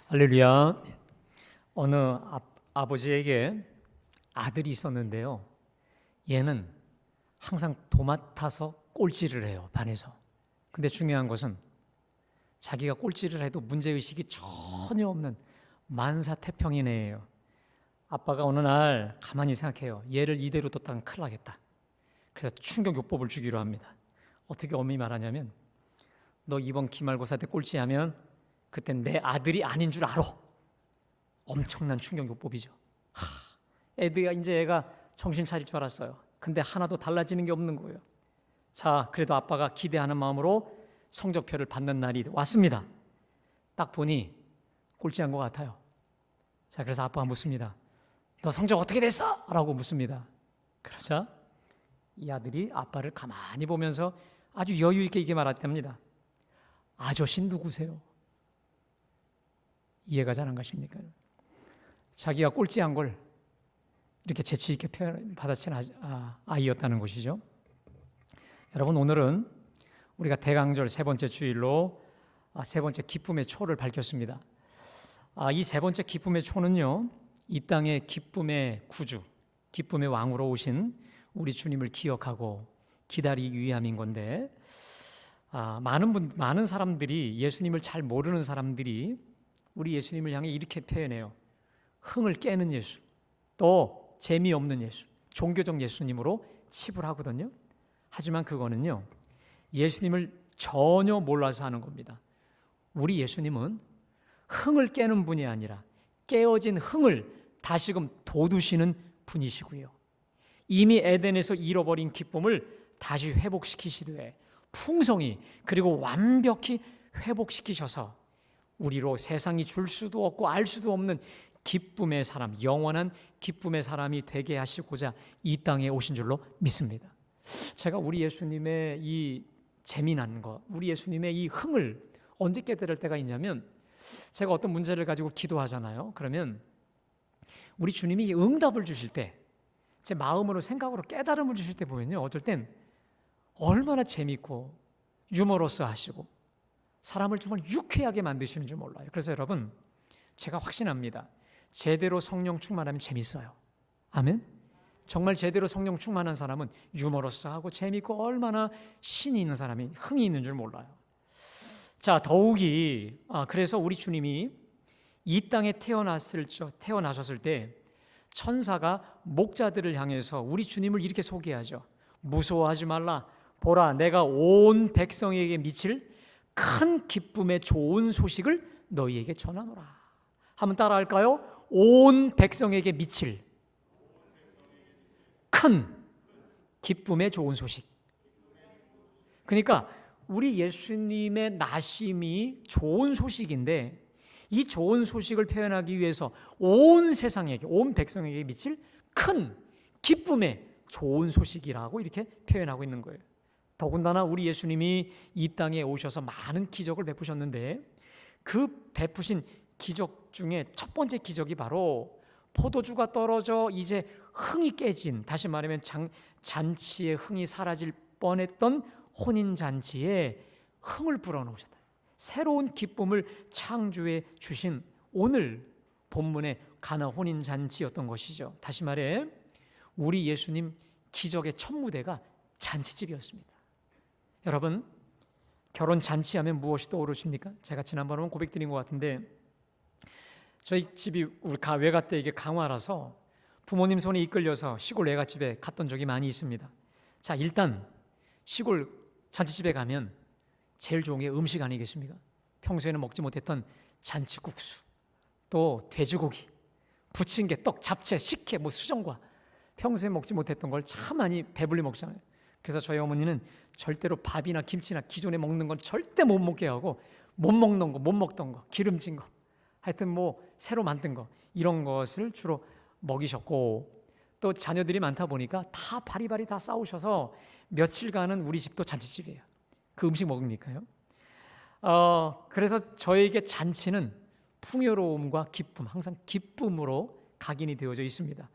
할렐루야. 어느 아버지에게 아들이 있었는데요. 얘는 항상 도맡아서 꼴찌를 해요, 반에서. 근데 중요한 것은 자기가 꼴찌를 해도 문제의식이 전혀 없는 만사태평인 애예요. 아빠가 어느 날 가만히 생각해요. 얘를 이대로 뒀다간 큰일 나겠다. 그래서 충격요법을 주기로 합니다. 어떻게 엄히 말하냐면, 너 이번 기말고사 때 꼴찌하면 그땐 내 아들이 아닌 줄 알아. 엄청난 충격요법이죠. 애가 정신 차릴 줄 알았어요. 근데 하나도 달라지는 게 없는 거예요. 자, 그래도 아빠가 기대하는 마음으로 성적표를 받는 날이 왔습니다. 딱 보니 꼴찌한 것 같아요. 자, 그래서 아빠가 묻습니다. 너 성적 어떻게 됐어? 라고 묻습니다. 그러자 이 아들이 아빠를 가만히 보면서 아주 여유 있게 이렇게 말했답니다. 아저씨 누구세요? 이해가 잘 안 가십니까? 자기가 꼴찌한 걸 이렇게 재치 있게 받아친 아이였다는 것이죠. 여러분, 오늘은 우리가 대강절 세 번째 주일로 세 번째 기쁨의 초를 밝혔습니다. 이 세 번째 기쁨의 초는요, 이 땅의 기쁨의 구주, 기쁨의 왕으로 오신 우리 주님을 기억하고 기다리기 위함인 건데, 많은 사람들이, 예수님을 잘 모르는 사람들이 우리 예수님을 향해 이렇게 표현해요. 흥을 깨는 예수, 또 재미없는 예수, 종교적 예수님으로 칩을 하거든요. 하지만 그거는요, 예수님을 전혀 몰라서 하는 겁니다. 우리 예수님은 흥을 깨는 분이 아니라 깨어진 흥을 다시금 돋우시는 분이시고요. 이미 에덴에서 잃어버린 기쁨을 다시 회복시키시되 풍성히 그리고 완벽히 회복시키셔서 우리로 세상이 줄 수도 없고 알 수도 없는 기쁨의 사람, 영원한 기쁨의 사람이 되게 하시고자 이 땅에 오신 줄로 믿습니다. 제가 우리 예수님의 이 재미난 것, 우리 예수님의 이 흥을 언제 깨달을 때가 있냐면, 제가 어떤 문제를 가지고 기도하잖아요. 그러면 우리 주님이 응답을 주실 때, 제 마음으로 생각으로 깨달음을 주실 때 보면요, 어떨 땐 얼마나 재밌고 유머러스 하시고 사람을 정말 유쾌하게 만드시는 줄 몰라요. 그래서 여러분, 제가 확신합니다. 제대로 성령 충만하면 재밌어요. 아멘? 정말 제대로 성령 충만한 사람은 유머러스하고 재밌고 얼마나 신이 있는 사람이 흥이 있는 줄 몰라요. 자, 더욱이 그래서 우리 주님이 이 땅에 태어나셨을 때 천사가 목자들을 향해서 우리 주님을 이렇게 소개하죠. 무서워하지 말라. 보라, 내가 온 백성에게 미칠 큰 기쁨의 좋은 소식을 너희에게 전하노라. 한번 따라할까요? 온 백성에게 미칠 큰 기쁨의 좋은 소식. 그러니까 우리 예수님의 나심이 좋은 소식인데, 이 좋은 소식을 표현하기 위해서 온 세상에게, 온 백성에게 미칠 큰 기쁨의 좋은 소식이라고 이렇게 표현하고 있는 거예요. 더군다나 우리 예수님이 이 땅에 오셔서 많은 기적을 베푸셨는데, 그 베푸신 기적 중에 첫 번째 기적이 바로 포도주가 떨어져 이제 흥이 깨진, 다시 말하면 잔치의 흥이 사라질 뻔했던 혼인잔치에 흥을 불어넣으셨다. 새로운 기쁨을 창조해 주신 오늘 본문의 가나 혼인잔치였던 것이죠. 다시 말해 우리 예수님 기적의 첫 무대가 잔치집이었습니다. 여러분, 결혼 잔치하면 무엇이 떠오르십니까? 제가 지난번에 고백드린 것 같은데, 저희 집이 우리 외갓댁 이게 강화라서 부모님 손에 이끌려서 시골 외갓집에 갔던 적이 많이 있습니다. 자, 일단 시골 잔치집에 가면 제일 좋은 게 음식 아니겠습니까? 평소에는 먹지 못했던 잔치국수, 또 돼지고기, 부침개, 떡, 잡채, 식혜, 수정과 평소에 먹지 못했던 걸 참 많이 배불리 먹잖아요. 그래서 저희 어머니는 절대로 밥이나 김치나 기존에 먹는 건 절대 못 먹게 하고, 못 먹던 거, 기름진 거, 하여튼 새로 만든 거, 이런 것을 주로 먹이셨고, 또 자녀들이 많다 보니까 다 바리바리 다 싸우셔서 며칠간은 우리 집도 잔치집이에요. 그 음식 먹으니까요. 그래서 저에게 잔치는 풍요로움과 기쁨, 항상 기쁨으로 각인이 되어져 있습니다.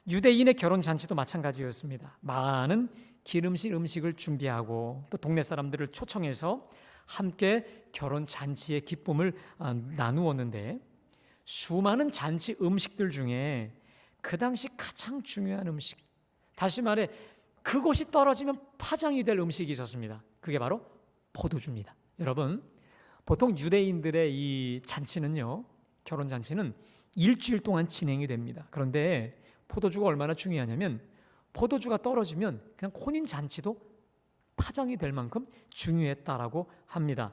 유대인의 결혼 잔치도 마찬가지였습니다. 많은 기름진 음식을 준비하고 또 동네 사람들을 초청해서 함께 결혼 잔치의 기쁨을 나누었는데 수많은 잔치 음식들 중에 그 당시 가장 중요한 음식, 다시 말해 그것이 떨어지면 파장이 될 음식이 있었습니다. 그게 바로 포도주입니다. 여러분, 보통 유대인들의 이 잔치는요, 결혼 잔치는 일주일 동안 진행이 됩니다. 그런데 포도주가 얼마나 중요하냐면 포도주가 떨어지면 그냥 혼인 잔치도 파장이 될 만큼 중요했다라고 합니다.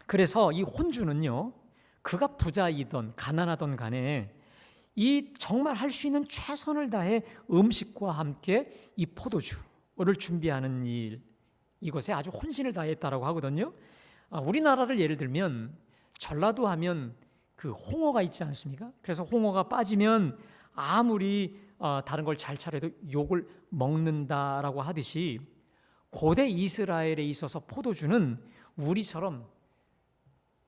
그래서 이 혼주는요, 그가 부자이던 가난하던 간에 이 정말 할 수 있는 최선을 다해 음식과 함께 이 포도주를 준비하는 일, 이것에 아주 혼신을 다했다라고 하거든요. 우리나라를 예를 들면 전라도 하면 그 홍어가 있지 않습니까? 그래서 홍어가 빠지면 아무리 다른 걸 잘 차려도 욕을 먹는다라고 하듯이 고대 이스라엘에 있어서 포도주는 우리처럼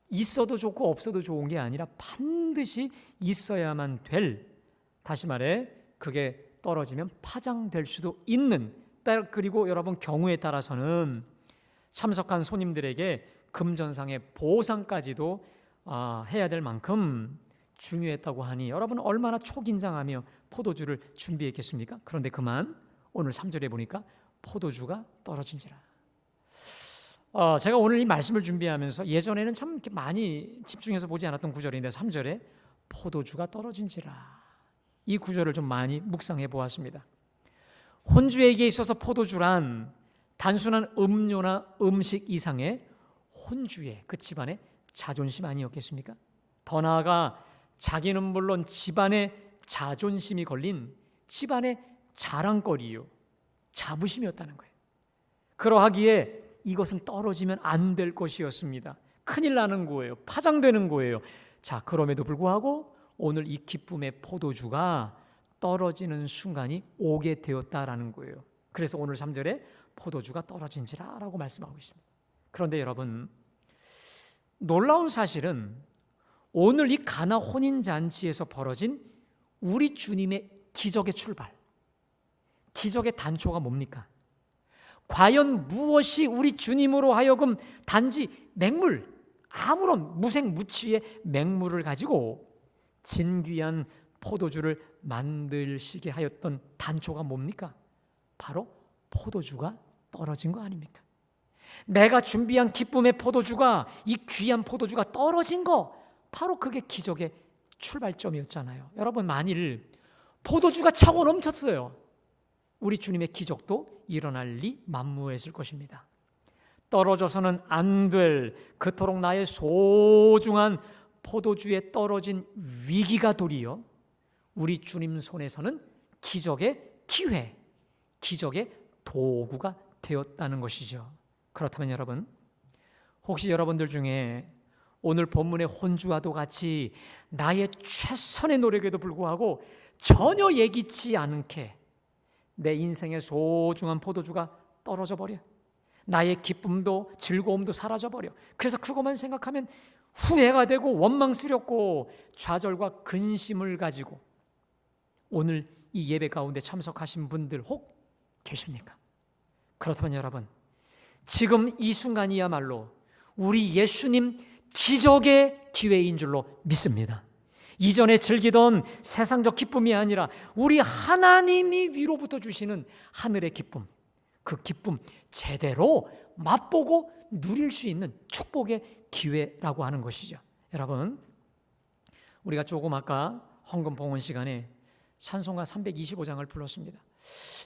있어도 좋고 없어도 좋은 게 아니라 반드시 있어야만 될, 다시 말해 그게 떨어지면 파장될 수도 있는, 그리고 여러분 경우에 따라서는 참석한 손님들에게 금전상의 보상까지도 해야 될 만큼 중요했다고 하니 여러분 얼마나 초긴장하며 포도주를 준비했겠습니까? 그런데 그만 오늘 3절에 보니까 포도주가 떨어진지라. 제가 오늘 이 말씀을 준비하면서 예전에는 참 이렇게 많이 집중해서 보지 않았던 구절인데 3절에 포도주가 떨어진지라, 이 구절을 좀 많이 묵상해 보았습니다. 혼주에게 있어서 포도주란 단순한 음료나 음식 이상의 혼주의 그 집안의 자존심 아니었겠습니까? 더 나아가 자기는 물론 집안의 자존심이 걸린 집안의 자랑거리요, 자부심이었다는 거예요. 그러하기에 이것은 떨어지면 안 될 것이었습니다. 큰일 나는 거예요. 파장되는 거예요. 자, 그럼에도 불구하고 오늘 이 기쁨의 포도주가 떨어지는 순간이 오게 되었다라는 거예요. 그래서 오늘 3절에 포도주가 떨어진지라 라고 말씀하고 있습니다. 그런데 여러분, 놀라운 사실은 오늘 이 가나 혼인잔치에서 벌어진 우리 주님의 기적의 출발, 기적의 단초가 뭡니까? 과연 무엇이 우리 주님으로 하여금 단지 맹물, 아무런 무색무취의 맹물을 가지고 진귀한 포도주를 만들시게 하였던 단초가 뭡니까? 바로 포도주가 떨어진 거 아닙니까? 내가 준비한 기쁨의 포도주가, 이 귀한 포도주가 떨어진 거, 바로 그게 기적의 출발점이었잖아요. 여러분, 만일 포도주가 차고 넘쳤어요, 우리 주님의 기적도 일어날 리 만무했을 것입니다. 떨어져서는 안 될 그토록 나의 소중한 포도주에 떨어진 위기가 도리어 우리 주님 손에서는 기적의 기회, 기적의 도구가 되었다는 것이죠. 그렇다면 여러분, 혹시 여러분들 중에 오늘 본문의 혼주와도 같이 나의 최선의 노력에도 불구하고 전혀 예기치 않게 내 인생의 소중한 포도주가 떨어져 버려, 나의 기쁨도 즐거움도 사라져 버려, 그래서 그것만 생각하면 후회가 되고 원망스럽고 좌절과 근심을 가지고 오늘 이 예배 가운데 참석하신 분들 혹 계십니까? 그렇다면 여러분, 지금 이 순간이야말로 우리 예수님 기적의 기회인 줄로 믿습니다. 이전에 즐기던 세상적 기쁨이 아니라 우리 하나님이 위로부터 주시는 하늘의 기쁨, 그 기쁨 제대로 맛보고 누릴 수 있는 축복의 기회라고 하는 것이죠. 여러분, 우리가 조금 아까 헌금 봉헌 시간에 찬송가 325장을 불렀습니다.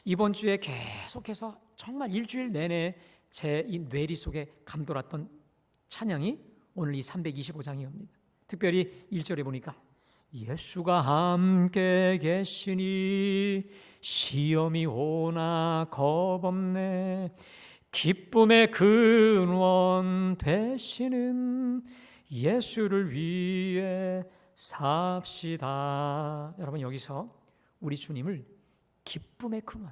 이번 주에 계속해서 정말 일주일 내내 제 이 뇌리 속에 감돌았던 찬양이 오늘 이 325장이옵니다. 특별히 1절에 보니까 예수가 함께 계시니 시험이 오나 겁없네, 기쁨의 근원 되시는 예수를 위해 삽시다. 여러분, 여기서 우리 주님을 기쁨의 근원,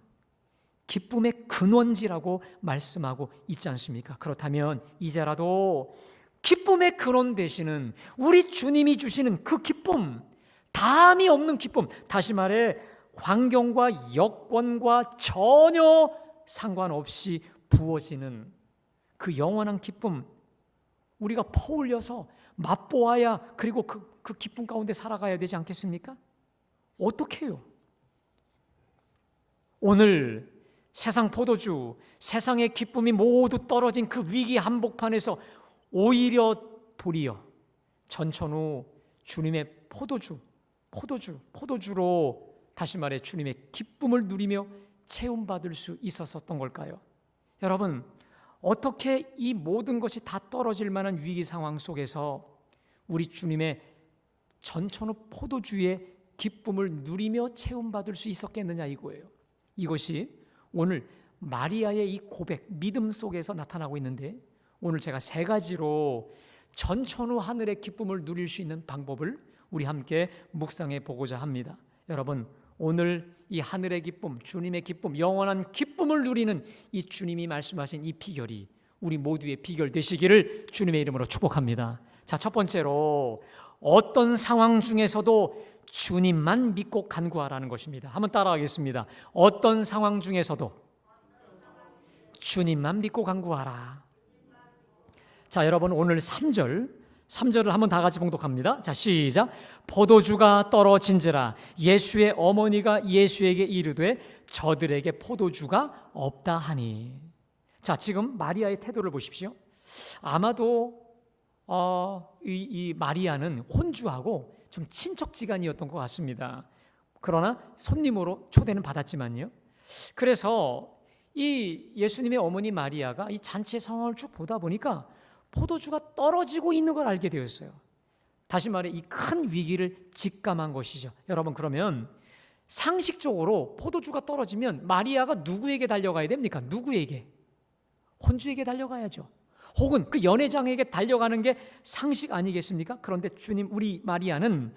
기쁨의 근원지라고 말씀하고 있지 않습니까? 그렇다면 이제라도 기쁨의 근원 되시는 우리 주님이 주시는 그 기쁨, 담이 없는 기쁨, 다시 말해 환경과 여건과 전혀 상관없이 부어지는 그 영원한 기쁨 우리가 퍼올려서 맛보아야 그리고 그 기쁨 가운데 살아가야 되지 않겠습니까? 어떻게 해요? 오늘 세상 포도주, 세상의 기쁨이 모두 떨어진 그 위기 한복판에서 오히려 도리어 전천후 주님의 포도주로 다시 말해 주님의 기쁨을 누리며 체험받을 수 있었던 걸까요? 여러분, 어떻게 이 모든 것이 다 떨어질 만한 위기 상황 속에서 우리 주님의 전천후 포도주의 기쁨을 누리며 체험받을 수 있었겠느냐 이거예요. 이것이 오늘 마리아의 이 고백, 믿음 속에서 나타나고 있는데 오늘 제가 3가지로 전천후 하늘의 기쁨을 누릴 수 있는 방법을 우리 함께 묵상해 보고자 합니다. 여러분, 오늘 이 하늘의 기쁨, 주님의 기쁨, 영원한 기쁨을 누리는 이 주님이 말씀하신 이 비결이 우리 모두의 비결 되시기를 주님의 이름으로 축복합니다. 자, 첫 번째로 어떤 상황 중에서도 주님만 믿고 간구하라는 것입니다. 한번 따라하겠습니다. 어떤 상황 중에서도 주님만 믿고 간구하라. 자, 여러분 오늘 3절을 한번 다 같이 봉독합니다. 자, 시작. 포도주가 떨어진지라 예수의 어머니가 예수에게 이르되 저들에게 포도주가 없다 하니. 자, 지금 마리아의 태도를 보십시오. 아마도 이 마리아는 혼주하고 좀 친척지간이었던 것 같습니다. 그러나 손님으로 초대는 받았지만요. 그래서 이 예수님의 어머니 마리아가 이 잔치의 상황을 쭉 보다 보니까 포도주가 떨어지고 있는 걸 알게 되었어요. 다시 말해 이 큰 위기를 직감한 것이죠. 여러분, 그러면 상식적으로 포도주가 떨어지면 마리아가 누구에게 달려가야 됩니까? 누구에게? 혼주에게 달려가야죠. 혹은 그 연회장에게 달려가는 게 상식 아니겠습니까? 그런데 주님, 우리 마리아는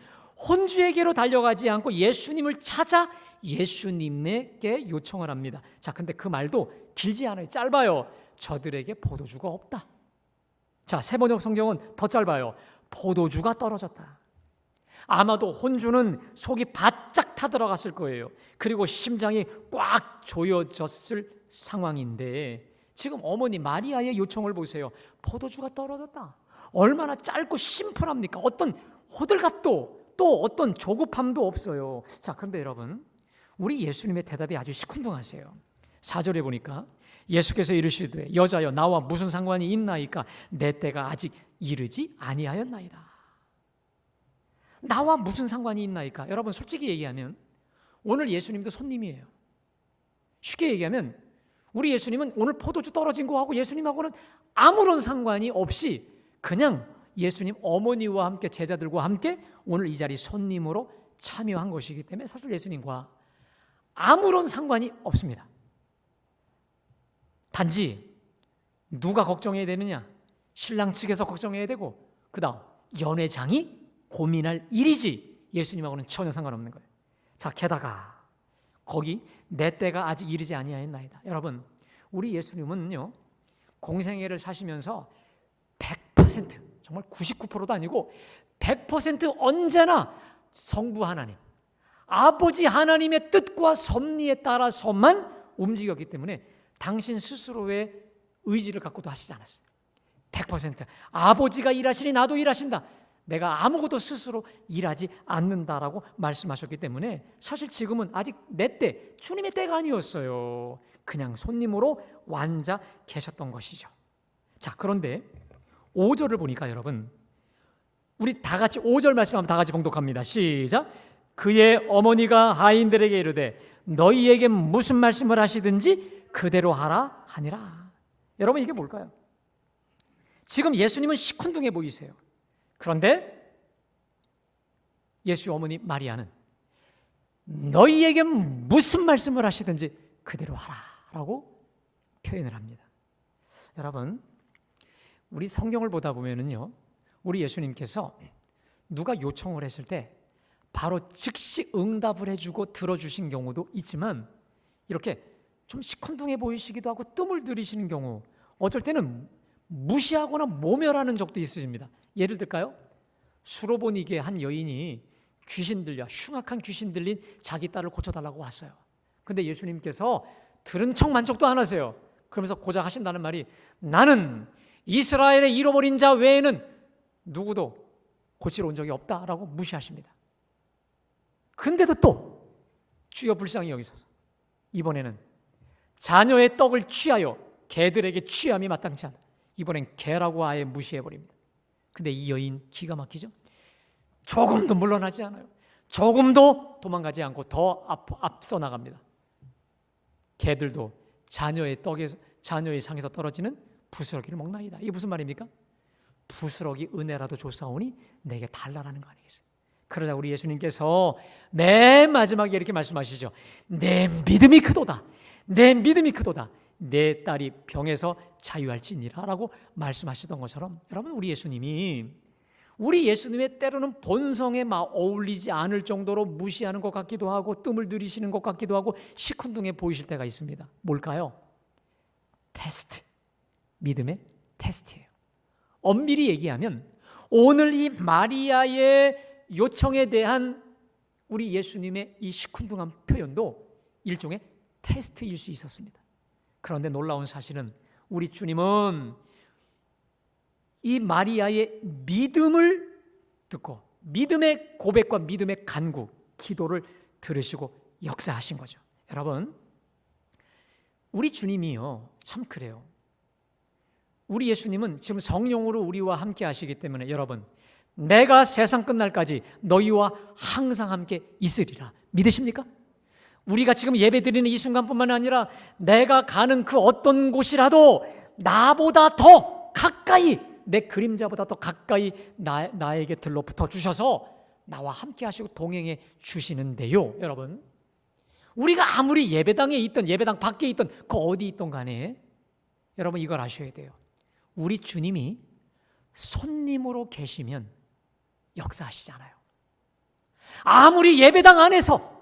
혼주에게로 달려가지 않고 예수님을 찾아 예수님에게 요청을 합니다. 자, 근데 그 말도 길지 않아요. 짧아요. 저들에게 포도주가 없다. 자, 세번역 성경은 더 짧아요. 포도주가 떨어졌다. 아마도 혼주는 속이 바짝 타들어갔을 거예요. 그리고 심장이 꽉 조여졌을 상황인데 지금 어머니 마리아의 요청을 보세요. 포도주가 떨어졌다. 얼마나 짧고 심플합니까? 어떤 호들갑도 또 어떤 조급함도 없어요. 자, 그런데 여러분, 우리 예수님의 대답이 아주 시큰둥하세요. 4절에 보니까 예수께서 이르시되 여자여 나와 무슨 상관이 있나이까? 내 때가 아직 이르지 아니하였나이다. 나와 무슨 상관이 있나이까? 여러분, 솔직히 얘기하면 오늘 예수님도 손님이에요. 쉽게 얘기하면 우리 예수님은 오늘 포도주 떨어진 거하고 예수님하고는 아무런 상관이 없이 그냥 예수님 어머니와 함께 제자들과 함께 오늘 이 자리 손님으로 참여한 것이기 때문에 사실 예수님과 아무런 상관이 없습니다. 단지 누가 걱정해야 되느냐? 신랑 측에서 걱정해야 되고 그다음 연회장이 고민할 일이지 예수님하고는 전혀 상관없는 거예요. 자, 게다가 거기 내 때가 아직 이르지 아니하였나이다. 여러분, 우리 예수님은요 공생애를 사시면서 100% 정말 99%도 아니고 100% 언제나 성부 하나님, 아버지 하나님의 뜻과 섭리에 따라서만 움직였기 때문에 당신 스스로의 의지를 갖고도 하시지 않았어요. 100% 아버지가 일하시니 나도 일하신다. 내가 아무것도 스스로 일하지 않는다라고 말씀하셨기 때문에 사실 지금은 아직 내 때, 주님의 때가 아니었어요. 그냥 손님으로 앉아 계셨던 것이죠. 자, 그런데 5절을 보니까 여러분, 우리 다 같이 5절 말씀 한번 다 같이 봉독합니다. 시작. 그의 어머니가 하인들에게 이르되 너희에게 무슨 말씀을 하시든지 그대로 하라 하니라. 여러분, 이게 뭘까요? 지금 예수님은 시큰둥해 보이세요. 그런데 예수 어머니 마리아는 너희에게 무슨 말씀을 하시든지 그대로 하라라고 표현을 합니다. 여러분, 우리 성경을 보다 보면은요, 우리 예수님께서 누가 요청을 했을 때 바로 즉시 응답을 해주고 들어주신 경우도 있지만 이렇게 좀 시큰둥해 보이시기도 하고 뜸을 들이시는 경우, 어쩔 때는 무시하거나 모멸하는 적도 있으십니다. 예를 들까요? 수로보니게 한 여인이 귀신 들려, 흉악한 귀신 들린 자기 딸을 고쳐달라고 왔어요. 근데 예수님께서 들은 척 만족도 안 하세요. 그러면서 고작 하신다는 말이 나는 이스라엘의 잃어버린 자 외에는 누구도 고치러 온 적이 없다라고 무시하십니다. 근데도 또 주여 불쌍히 여기소서, 이번에는 자녀의 떡을 취하여 개들에게 취함이 마땅치 않아. 이번엔 개라고 아예 무시해버립니다. 근데 이 여인 기가 막히죠. 조금도 물러나지 않아요. 조금도 도망가지 않고 더 앞서 나갑니다. 개들도 자녀의 상에서 떨어지는 부스러기를 먹나이다. 이게 무슨 말입니까? 부스러기 은혜라도 줬사오니 내게 달라라는 거 아니겠어요? 그러자 우리 예수님께서 맨 마지막에 이렇게 말씀하시죠. 내 믿음이 크도다. 내 믿음이 크도다. 내 딸이 병에서 자유할지니라 라고 말씀하시던 것처럼, 여러분, 우리 예수님의 때로는 본성에 막 어울리지 않을 정도로 무시하는 것 같기도 하고 뜸을 들이시는 것 같기도 하고 시큰둥해 보이실 때가 있습니다. 뭘까요? 테스트, 믿음의 테스트예요. 엄밀히 얘기하면 오늘 이 마리아의 요청에 대한 우리 예수님의 이 시큰둥한 표현도 일종의 테스트일 수 있었습니다. 그런데 놀라운 사실은 우리 주님은 이 마리아의 믿음을 듣고 믿음의 고백과 믿음의 간구, 기도를 들으시고 역사하신 거죠. 여러분, 우리 주님이요, 참 그래요. 우리 예수님은 지금 성령으로 우리와 함께 하시기 때문에 여러분, 내가 세상 끝날까지 너희와 항상 함께 있으리라. 믿으십니까? 우리가 지금 예배드리는 이 순간뿐만 아니라 내가 가는 그 어떤 곳이라도 나보다 더 가까이, 내 그림자보다 더 가까이 나에게 들러붙어 주셔서 나와 함께 하시고 동행해 주시는데요. 여러분, 우리가 아무리 예배당에 있던 예배당 밖에 있던 그 어디 있던 간에 여러분 이걸 아셔야 돼요. 우리 주님이 손님으로 계시면 역사하시잖아요. 아무리 예배당 안에서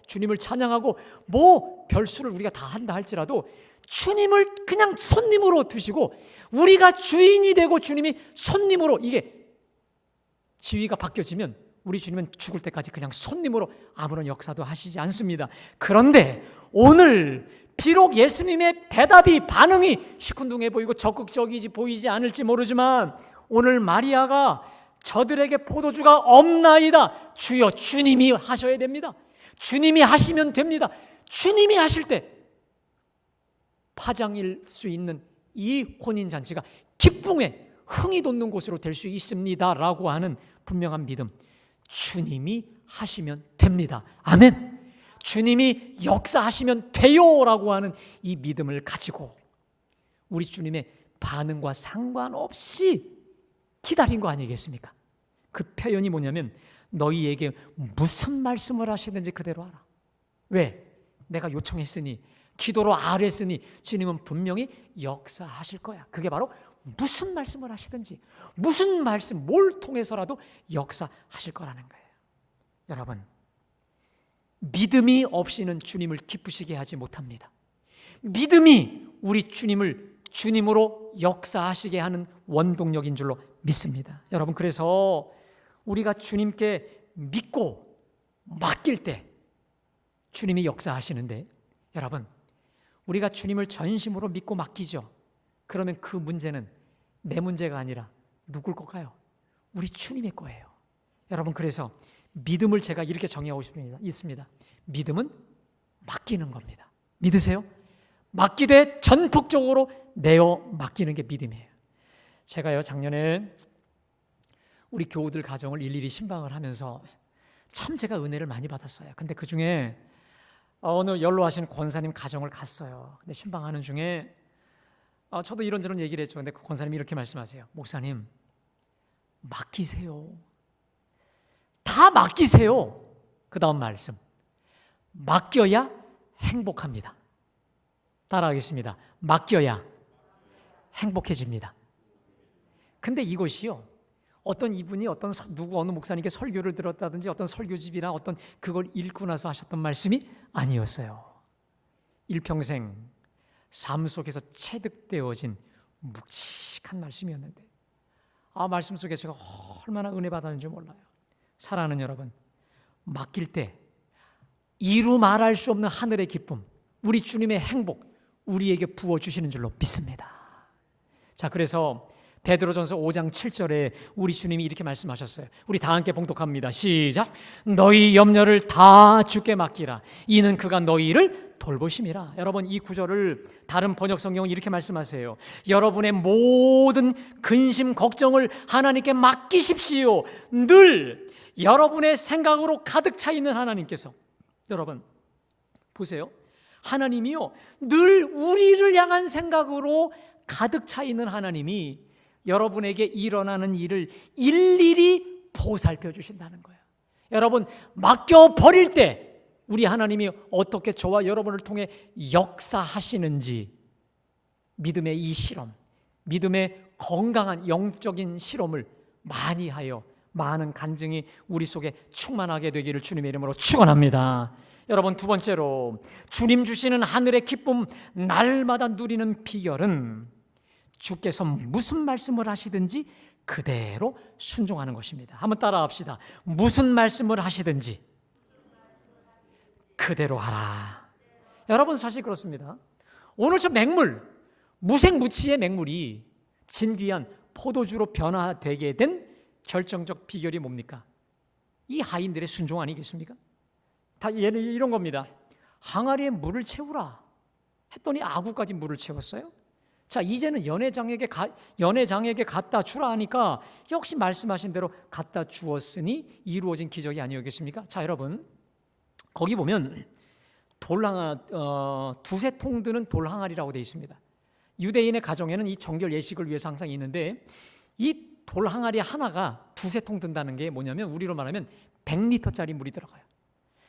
주님을 찬양하고 뭐 별수를 우리가 다 한다 할지라도 주님을 그냥 손님으로 두시고 우리가 주인이 되고 주님이 손님으로, 이게 지위가 바뀌어지면 우리 주님은 죽을 때까지 그냥 손님으로 아무런 역사도 하시지 않습니다. 그런데 오늘 비록 예수님의 대답이, 반응이 시큰둥해 보이고 적극적이지 보이지 않을지 모르지만 오늘 마리아가 저들에게 포도주가 없나이다. 주여, 주님이 하셔야 됩니다. 주님이 하시면 됩니다. 주님이 하실 때 파장일 수 있는 이 혼인잔치가 기쁨에 흥이 돋는 곳으로 될 수 있습니다 라고 하는 분명한 믿음, 주님이 하시면 됩니다. 아멘. 주님이 역사하시면 돼요 라고 하는 이 믿음을 가지고 우리 주님의 반응과 상관없이 기다린 거 아니겠습니까? 그 표현이 뭐냐면 너희에게 무슨 말씀을 하시든지 그대로 하라. 왜? 내가 요청했으니, 기도로 아뢰으니 주님은 분명히 역사하실 거야. 그게 바로 무슨 말씀을 하시든지, 무슨 말씀, 뭘 통해서라도 역사하실 거라는 거예요. 여러분, 믿음이 없이는 주님을 기쁘시게 하지 못합니다. 믿음이 우리 주님을 주님으로 역사하시게 하는 원동력인 줄로 믿습니다. 여러분, 그래서 우리가 주님께 믿고 맡길 때 주님이 역사하시는데, 여러분, 우리가 주님을 전심으로 믿고 맡기죠. 그러면 그 문제는 내 문제가 아니라 누굴 걸까요? 우리 주님의 거예요. 여러분, 그래서 믿음을 제가 이렇게 정의하고 있습니다. 믿음은 맡기는 겁니다. 믿으세요? 맡기되 전폭적으로 내어 맡기는 게 믿음이에요. 제가요, 작년에 우리 교우들 가정을 일일이 신방을 하면서 참 제가 은혜를 많이 받았어요. 근데 그 중에 어느 연로하신 권사님 가정을 갔어요. 근데 신방하는 중에 저도 이런저런 얘기를 했죠. 근데 그 권사님이 이렇게 말씀하세요. 목사님, 맡기세요. 다 맡기세요. 그 다음 말씀, 맡겨야 행복합니다. 따라하겠습니다. 맡겨야 행복해집니다. 근데 이것이요, 어떤 이분이 어느 목사님께 설교를 들었다든지 어떤 설교집이나 어떤 그걸 읽고 나서 하셨던 말씀이 아니었어요. 일평생 삶 속에서 체득되어진 묵직한 말씀이었는데, 말씀 속에 제가 얼마나 은혜 받았는지 몰라요. 사랑하는 여러분, 맡길 때 이루 말할 수 없는 하늘의 기쁨, 우리 주님의 행복, 우리에게 부어주시는 줄로 믿습니다. 자, 그래서 베드로전서 5장 7절에 우리 주님이 이렇게 말씀하셨어요. 우리 다 함께 봉독합니다. 시작. 너희 염려를 다 주께 맡기라. 이는 그가 너희를 돌보심이라. 여러분, 이 구절을 다른 번역 성경은 이렇게 말씀하세요. 여러분의 모든 근심 걱정을 하나님께 맡기십시오. 늘 여러분의 생각으로 가득 차 있는 하나님께서, 여러분 보세요. 하나님이요, 늘 우리를 향한 생각으로 가득 차 있는 하나님이 여러분에게 일어나는 일을 일일이 보살펴 주신다는 거예요. 여러분, 맡겨버릴 때 우리 하나님이 어떻게 저와 여러분을 통해 역사하시는지, 믿음의 이 실험, 믿음의 건강한 영적인 실험을 많이 하여 많은 간증이 우리 속에 충만하게 되기를 주님의 이름으로 축원합니다. 여러분, 두 번째로 주님 주시는 하늘의 기쁨 날마다 누리는 비결은 주께서 무슨 말씀을 하시든지 그대로 순종하는 것입니다. 한번 따라합시다. 무슨 말씀을 하시든지 그대로 하라. 여러분, 사실 그렇습니다. 오늘 저 맹물, 무색무취의 맹물이 진귀한 포도주로 변화되게 된 결정적 비결이 뭡니까? 이 하인들의 순종 아니겠습니까? 다 얘는 이런 겁니다. 항아리에 물을 채우라 했더니 아구까지 물을 채웠어요. 자, 이제는 연회장에게 갖다 주라 하니까 역시 말씀하신 대로 갖다 주었으니 이루어진 기적이 아니었겠습니까? 자, 여러분, 거기 보면 두세 통 드는 돌항아리라고 되어 있습니다. 유대인의 가정에는 이 정결 예식을 위해서 항상 있는데, 이 돌항아리 하나가 두세 통 든다는 게 뭐냐면 우리로 말하면 100리터짜리 물이 들어가요.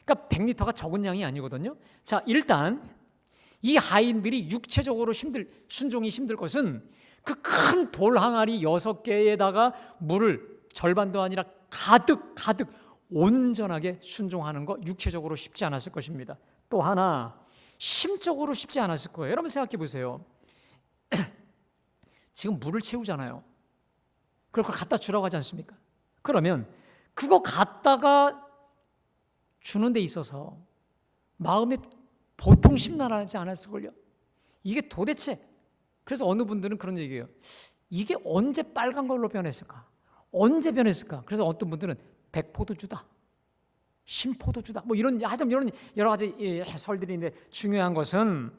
그러니까 100리터가 적은 양이 아니거든요. 자, 일단 이 하인들이 육체적으로 순종이 힘들 것은 그 큰 돌항아리 6개에다가 물을 절반도 아니라 가득 온전하게 순종하는 거 육체적으로 쉽지 않았을 것입니다. 또 하나, 심적으로 쉽지 않았을 거예요. 여러분 생각해 보세요. 지금 물을 채우잖아요. 그걸 갖다 주라고 하지 않습니까? 그러면 그거 갖다가 주는 데 있어서 마음에 보통 심란하지 않았을걸요? 이게 도대체, 그래서 어느 분들은 그런 얘기예요. 이게 언제 빨간 걸로 변했을까? 언제 변했을까? 그래서 어떤 분들은 백포도주다, 신포도주다, 뭐 이런 여러 가지 해설들이 있는데, 중요한 것은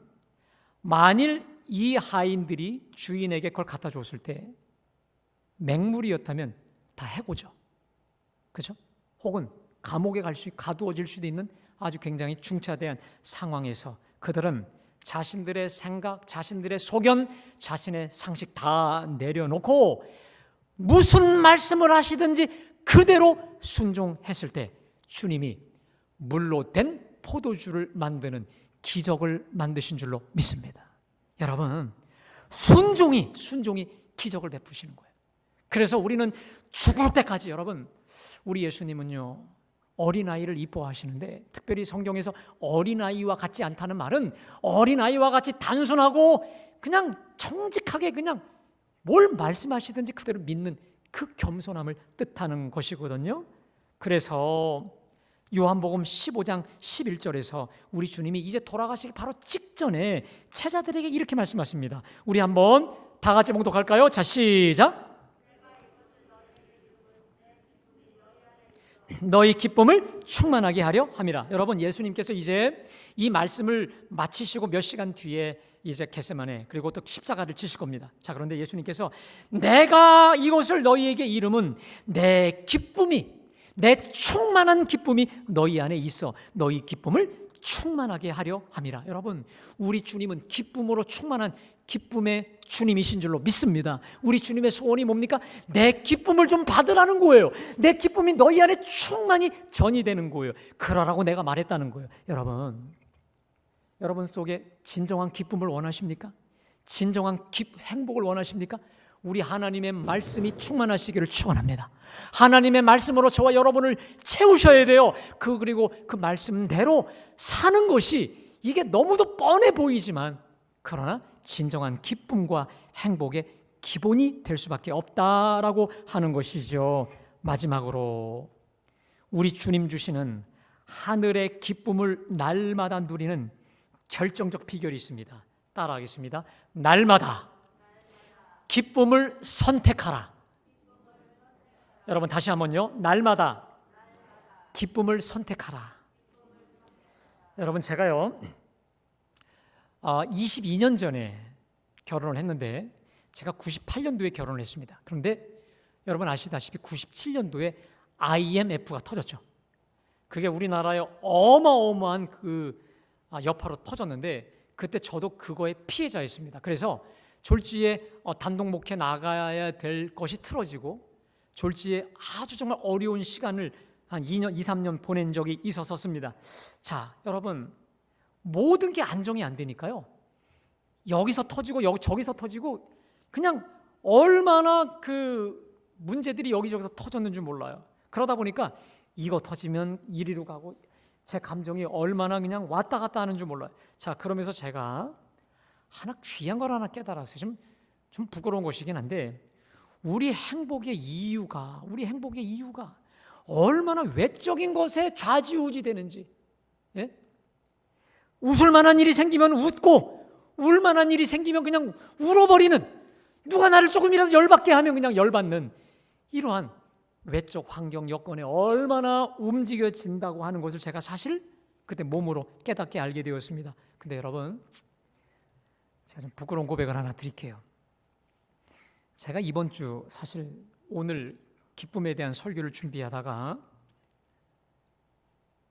만일 이 하인들이 주인에게 그걸 갖다 줬을 때 맹물이었다면 다 해고죠. 그렇죠? 혹은 감옥에 가두어질 수도 있는 아주 굉장히 중차대한 상황에서 그들은 자신들의 생각, 자신들의 소견, 자신의 상식 다 내려놓고 무슨 말씀을 하시든지 그대로 순종했을 때 주님이 물로 된 포도주를 만드는 기적을 만드신 줄로 믿습니다. 여러분, 순종이 기적을 베푸시는 거예요. 그래서 우리는 죽을 때까지, 여러분, 우리 예수님은요, 어린아이를 이뻐하시는데, 특별히 성경에서 어린아이와 같지 않다는 말은 어린아이와 같이 단순하고 그냥 정직하게 그냥 뭘 말씀하시든지 그대로 믿는 그 겸손함을 뜻하는 것이거든요. 그래서 요한복음 15장 11절에서 우리 주님이 이제 돌아가시기 바로 직전에 제자들에게 이렇게 말씀하십니다. 우리 한번 다 같이 봉독할까요? 자, 시작. 너희 기쁨을 충만하게 하려 함이라. 여러분, 예수님께서 이제 이 말씀을 마치시고 몇 시간 뒤에 이제 겟세마네, 그리고 또 십자가를 지실 겁니다. 자, 그런데 예수님께서 내가 이것을 너희에게 이름은 내 기쁨이, 내 충만한 기쁨이 너희 안에 있어 너희 기쁨을 충만하게 하려 함이라. 여러분, 우리 주님은 기쁨으로 충만한 기쁨의 주님이신 줄로 믿습니다. 우리 주님의 소원이 뭡니까? 내 기쁨을 좀 받으라는 거예요. 내 기쁨이 너희 안에 충만히 전이되는 거예요. 그러라고 내가 말했다는 거예요. 여러분 속에 진정한 기쁨을 원하십니까? 진정한 행복을 원하십니까? 우리 하나님의 말씀이 충만하시기를 축원합니다. 하나님의 말씀으로 저와 여러분을 채우셔야 돼요. 그리고 그 말씀대로 사는 것이, 이게 너무도 뻔해 보이지만 그러나 진정한 기쁨과 행복의 기본이 될 수밖에 없다라고 하는 것이죠. 마지막으로 우리 주님 주시는 하늘의 기쁨을 날마다 누리는 결정적 비결이 있습니다. 따라하겠습니다. 날마다 기쁨을 선택하라. 여러분 다시 한번요. 날마다 기쁨을 선택하라. 여러분 제가요 22년 전에 결혼을 했는데 제가 98년도에 결혼을 했습니다. 그런데 여러분 아시다시피 97년도에 IMF가 터졌죠. 그게 우리나라에 어마어마한 그 여파로 터졌는데 그때 저도 그거의 피해자였습니다. 그래서 졸지에 단독 목회 나가야 될 것이 틀어지고 졸지에 아주 정말 어려운 시간을 한 2년, 2, 3년 보낸 적이 있었습니다. 자, 여러분 모든 게 안정이 안 되니까요. 여기서 터지고 저기서 터지고 그냥 얼마나 그 문제들이 여기저기서 터졌는지 몰라요. 그러다 보니까 이거 터지면 이리로 가고 제 감정이 얼마나 그냥 왔다 갔다 하는 줄 몰라요. 자, 그러면서 제가 하나 귀한 걸 하나 깨달았어요. 좀 부끄러운 것이긴 한데 우리 행복의 이유가 얼마나 외적인 것에 좌지우지되는지. 예? 웃을 만한 일이 생기면 웃고 울 만한 일이 생기면 그냥 울어버리는, 누가 나를 조금이라도 열받게 하면 그냥 열받는 이러한 외적 환경 여건에 얼마나 움직여진다고 하는 것을 제가 사실 그때 몸으로 깨닫게 알게 되었습니다. 근데 여러분 제가 좀 부끄러운 고백을 하나 드릴게요. 제가 이번 주 사실 오늘 기쁨에 대한 설교를 준비하다가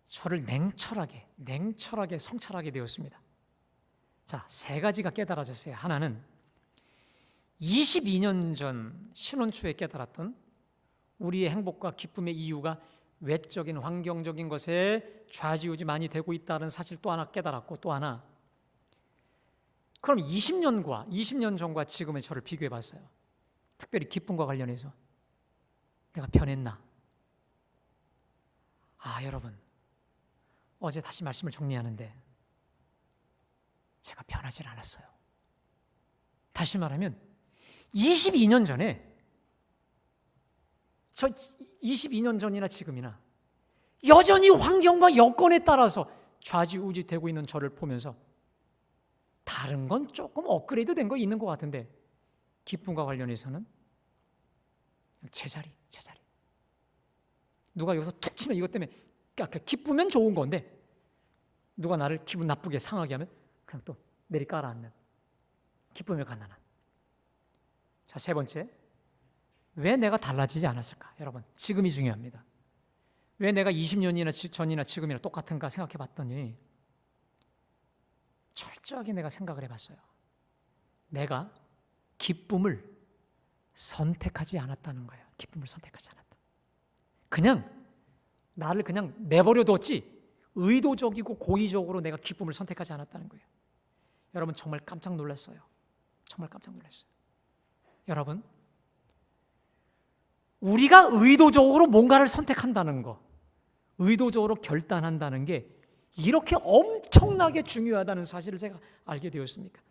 저를 냉철하게 성찰하게 되었습니다. 자, 세 가지가 깨달아졌어요. 하나는 22년 전 신혼 초에 깨달았던 우리의 행복과 기쁨의 이유가 외적인 환경적인 것에 좌지우지 많이 되고 있다는 사실 또 하나 깨달았고, 또 하나, 그럼 20년 전과 지금의 저를 비교해 봤어요. 특별히 기쁨과 관련해서 내가 변했나? 여러분 어제 다시 말씀을 정리하는데 제가 변하질 않았어요. 다시 말하면 22년 전에, 저 22년 전이나 지금이나 여전히 환경과 여건에 따라서 좌지우지되고 있는 저를 보면서 다른 건 조금 업그레이드 된 거 있는 것 같은데 기쁨과 관련해서는 제자리. 누가 여기서 툭 치면 이것 때문에 기쁘면 좋은 건데 누가 나를 기분 나쁘게 상하게 하면 그냥 또 내리 깔아앉는 기쁨에 가난한. 자, 세 번째, 왜 내가 달라지지 않았을까? 여러분 지금이 중요합니다. 왜 내가 20년이나 전이나 지금이나 똑같은가 생각해 봤더니 철저하게 내가 생각을 해봤어요. 내가 기쁨을 선택하지 않았다는 거예요. 기쁨을 선택하지 않았다. 그냥 나를 그냥 내버려 뒀지 의도적이고 고의적으로 내가 기쁨을 선택하지 않았다는 거예요. 여러분 정말 깜짝 놀랐어요. 여러분 우리가 의도적으로 뭔가를 선택한다는 거, 의도적으로 결단한다는 게 이렇게 엄청나게 중요하다는 사실을 제가 알게 되었습니까?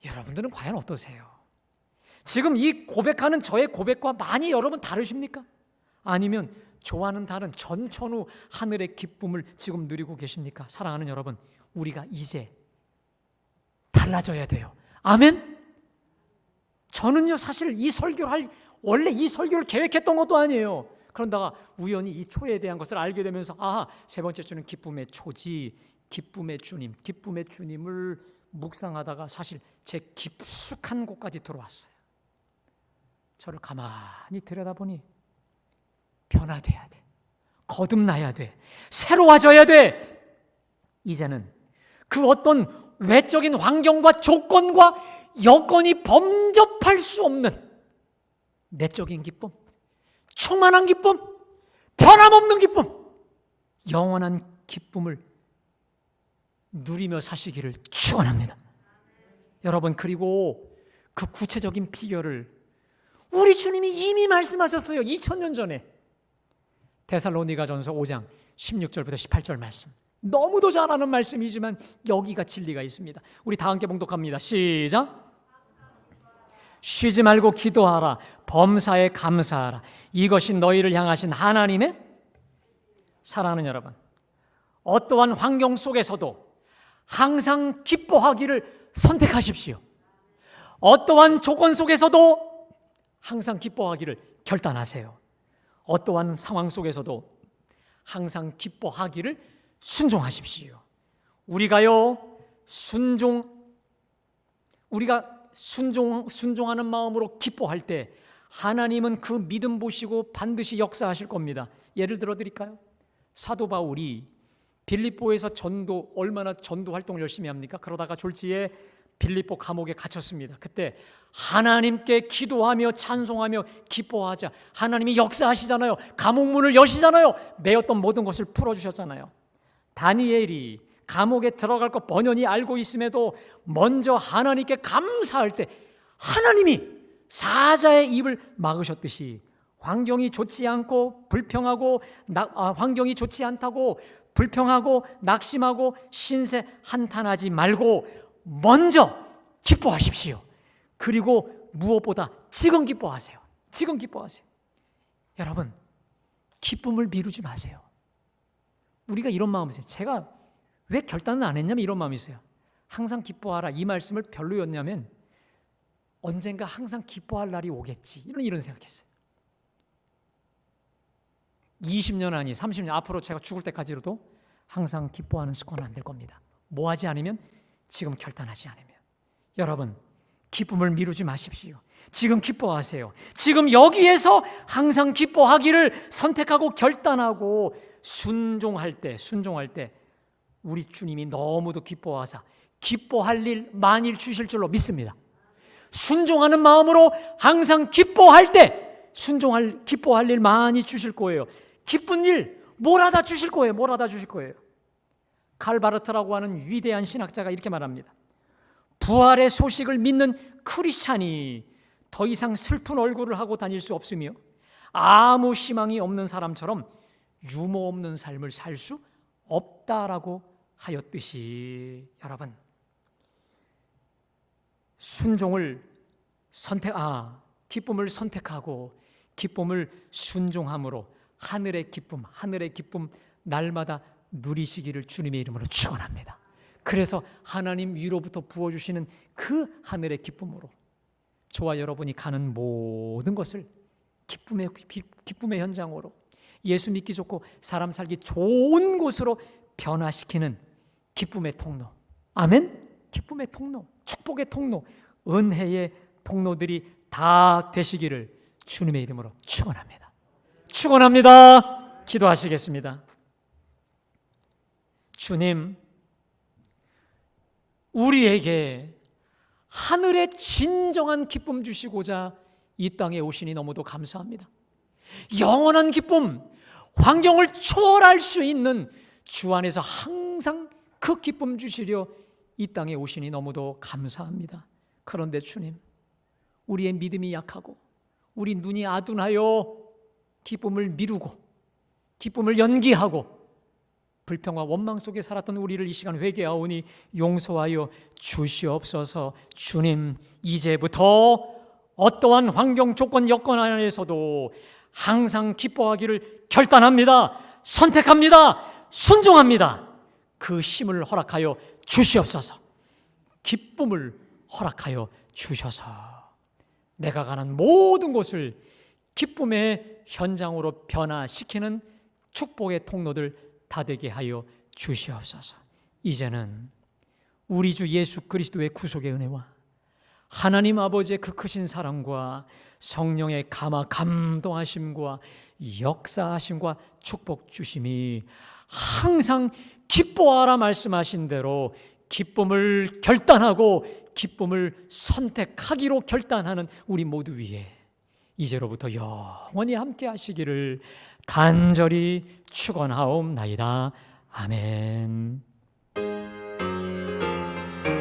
여러분들은 과연 어떠세요? 지금 이 고백하는 저의 고백과 많이 여러분 다르십니까? 아니면 저와는 다른 전천후 하늘의 기쁨을 지금 누리고 계십니까? 사랑하는 여러분, 우리가 이제 달라져야 돼요. 아멘? 저는요 사실 원래 이 설교를 계획했던 것도 아니에요. 그런다가 우연히 이 초에 대한 것을 알게 되면서 세 번째 주는 기쁨의 초지, 기쁨의 주님을 묵상하다가 사실 제 깊숙한 곳까지 들어왔어요. 저를 가만히 들여다보니 변화돼야 돼. 거듭나야 돼. 새로워져야 돼. 이제는 그 어떤 외적인 환경과 조건과 여건이 범접할 수 없는 내적인 기쁨, 충만한 기쁨, 변함없는 기쁨, 영원한 기쁨을 누리며 사시기를 축원합니다. 여러분, 그리고 그 구체적인 비결을 우리 주님이 이미 말씀하셨어요. 2000년 전에 데살로니가전서 5장 16절부터 18절 말씀. 너무도 잘 아는 말씀이지만 여기가 진리가 있습니다. 우리 다 함께 봉독합니다. 시작. 쉬지 말고 기도하라. 범사에 감사하라. 이것이 너희를 향하신 하나님의. 사랑하는 여러분, 어떠한 환경 속에서도 항상 기뻐하기를 선택하십시오. 어떠한 조건 속에서도 항상 기뻐하기를 결단하세요. 어떠한 상황 속에서도 항상 기뻐하기를 순종하십시오. 우리가 순종하는 마음으로 기뻐할 때 하나님은 그 믿음 보시고 반드시 역사하실 겁니다. 예를 들어 드릴까요? 사도 바울이 빌립보에서 얼마나 전도 활동을 열심히 합니까? 그러다가 졸지에 빌립보 감옥에 갇혔습니다. 그때 하나님께 기도하며 찬송하며 기뻐하자. 하나님이 역사하시잖아요. 감옥문을 여시잖아요. 매였던 모든 것을 풀어주셨잖아요. 다니엘이 감옥에 들어갈 것 번연히 알고 있음에도 먼저 하나님께 감사할 때 하나님이 사자의 입을 막으셨듯이 환경이 좋지 않고 불평하고 환경이 좋지 않다고 불평하고 낙심하고 신세 한탄하지 말고 먼저 기뻐하십시오. 그리고 무엇보다 지금 기뻐하세요. 지금 기뻐하세요. 여러분, 기쁨을 미루지 마세요. 우리가 이런 마음이 있어요. 제가 왜 결단을 안 했냐면 이런 마음이 있어요. 항상 기뻐하라 이 말씀을 별로였냐면 언젠가 항상 기뻐할 날이 오겠지 이런 생각했어요. 20년 아니 30년 앞으로 제가 죽을 때까지로도 항상 기뻐하는 습관은 안 될 겁니다. 뭐 하지 않으면 지금 결단하지 않으면. 여러분, 기쁨을 미루지 마십시오. 지금 기뻐하세요. 지금 여기에서 항상 기뻐하기를 선택하고 결단하고 순종할 때 우리 주님이 너무도 기뻐하사 기뻐할 일 만일 주실 줄로 믿습니다. 순종하는 마음으로 항상 기뻐할 때 기뻐할 일 많이 주실 거예요. 기쁜 일 몰아다 주실 거예요. 칼 바르트라고 하는 위대한 신학자가 이렇게 말합니다. 부활의 소식을 믿는 크리스찬이 더 이상 슬픈 얼굴을 하고 다닐 수 없으며 아무 희망이 없는 사람처럼 유머 없는 삶을 살 수 없다라고 하였듯이 여러분, 기쁨을 선택하고 기쁨을 순종함으로 하늘의 기쁨 날마다 누리시기를 주님의 이름으로 축원합니다. 그래서 하나님 위로부터 부어주시는 그 하늘의 기쁨으로 저와 여러분이 가는 모든 것을 기쁨의 현장으로 예수 믿기 좋고 사람 살기 좋은 곳으로 변화시키는 기쁨의 통로. 아멘? 기쁨의 통로, 축복의 통로, 은혜의 통로들이 다 되시기를 주님의 이름으로 축원합니다. 축원합니다. 기도하시겠습니다. 주님, 우리에게 하늘의 진정한 기쁨 주시고자 이 땅에 오시니 너무도 감사합니다. 영원한 기쁨, 환경을 초월할 수 있는 주 안에서 항상 그 기쁨 주시려 이 땅에 오시니 너무도 감사합니다. 그런데 주님, 우리의 믿음이 약하고 우리 눈이 아둔하여 기쁨을 미루고 기쁨을 연기하고 불평과 원망 속에 살았던 우리를 이 시간 회개하오니 용서하여 주시옵소서. 주님, 이제부터 어떠한 환경, 조건, 여건 안에서도 항상 기뻐하기를 결단합니다. 선택합니다. 순종합니다. 그 힘을 허락하여 주시옵소서. 기쁨을 허락하여 주셔서 내가 가는 모든 곳을 기쁨의 현장으로 변화시키는 축복의 통로들 다 되게 하여 주시옵소서. 이제는 우리 주 예수 그리스도의 구속의 은혜와 하나님 아버지의 그 크신 사랑과 성령의 감동하심과 역사하심과 축복 주심이 항상 기뻐하라 말씀하신 대로 기쁨을 결단하고 기쁨을 선택하기로 결단하는 우리 모두 위에 이제로부터 영원히 함께 하시기를 간절히 축원하옵나이다. 아멘.